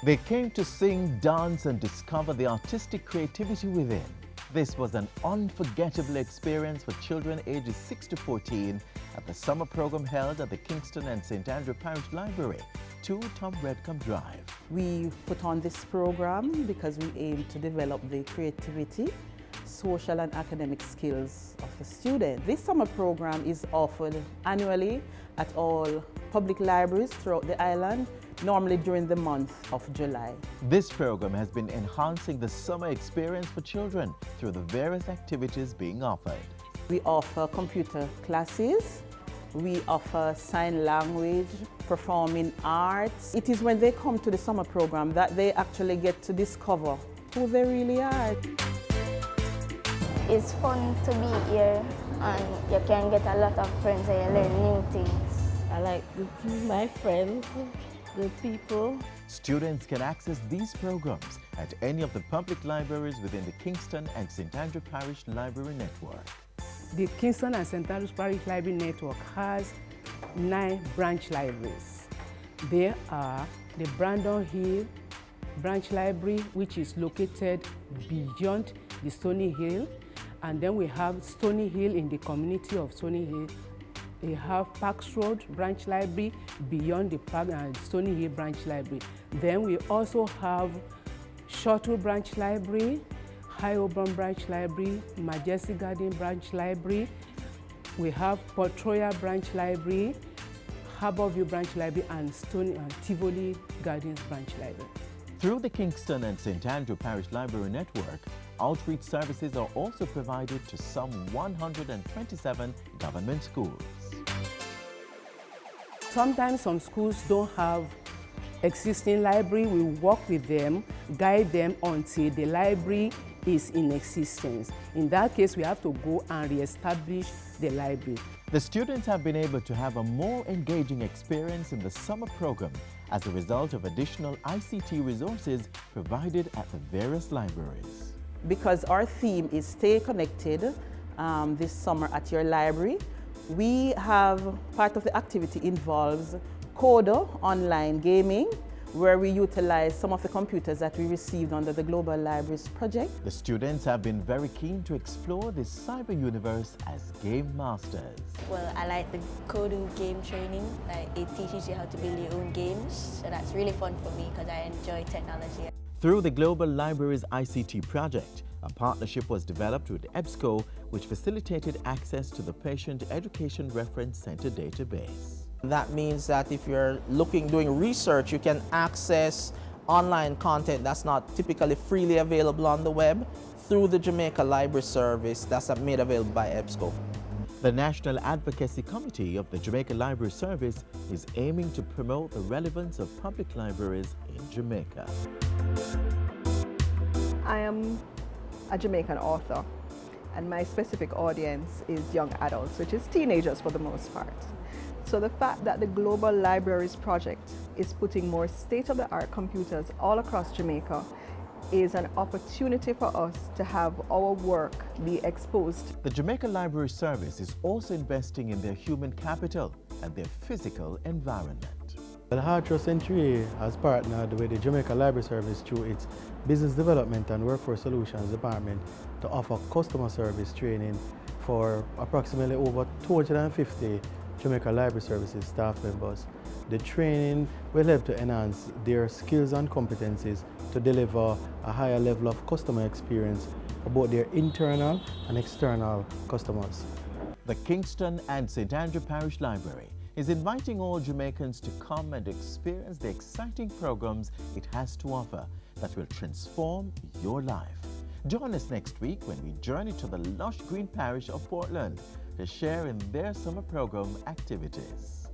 They came to sing, dance and discover the artistic creativity within. This was an unforgettable experience for children ages 6 to 14 at the summer program held at the Kingston and St. Andrew Parish Library, 2 Tom Redcombe Drive. We put on this program because we aim to develop the creativity, social and academic skills of the student. This summer program is offered annually at all public libraries throughout the island, normally during the month of July. This program has been enhancing the summer experience for children through the various activities being offered. We offer computer classes, we offer sign language, performing arts. It is when they come to the summer program that they actually get to discover who they really are. It's fun to be here and you can get a lot of friends and you learn new things. I like my friends, the people. Students can access these programs at any of the public libraries within the Kingston and St. Andrew Parish Library Network. The Kingston and St. Andrews Parish Library Network has 9 branch libraries. There are the Brandon Hill Branch Library, which is located beyond the Stony Hill. And then we have Stony Hill in the community of Stony Hill. We have Parks Road Branch Library beyond the Park and Stony Hill Branch Library. Then we also have Shortwood Branch Library, High Auburn Branch Library, Majestic Garden Branch Library. We have Portroya Branch Library, Harborview Branch Library, and Tivoli Gardens Branch Library. Through the Kingston and St. Andrew Parish Library Network, outreach services are also provided to some 127 government schools. Sometimes some schools don't have existing library. We work with them, guide them until the library is in existence. In that case, we have to go and re-establish the library. The students have been able to have a more engaging experience in the summer program as a result of additional ICT resources provided at the various libraries. Because our theme is Stay Connected this summer at your library, we have part of the activity involves Coder online gaming, where we utilize some of the computers that we received under the Global Libraries project. The students have been very keen to explore this cyber universe as game masters. Well, I like the coding game training. Like, it teaches you how to build your own games, so that's really fun for me because I enjoy technology. Through the Global Libraries ICT project, a partnership was developed with EBSCO, which facilitated access to the Patient Education Reference Center database. That means that if you're doing research, you can access online content that's not typically freely available on the web through the Jamaica Library Service that's made available by EBSCO. The National Advocacy Committee of the Jamaica Library Service is aiming to promote the relevance of public libraries in Jamaica. I am a Jamaican author, and my specific audience is young adults, which is teenagers for the most part. So the fact that the Global Libraries project is putting more state-of-the-art computers all across Jamaica is an opportunity for us to have our work be exposed. The Jamaica Library Service is also investing in their human capital and their physical environment. The Hard Trust Century has partnered with the Jamaica Library Service through its Business Development and Workforce Solutions Department to offer customer service training for approximately over 250 Jamaica Library Services staff members. The training will help to enhance their skills and competencies to deliver a higher level of customer experience for both their internal and external customers. The Kingston and St. Andrew Parish Library is inviting all Jamaicans to come and experience the exciting programs it has to offer that will transform your life. Join us next week when we journey to the lush green parish of Portland to share in their summer program activities.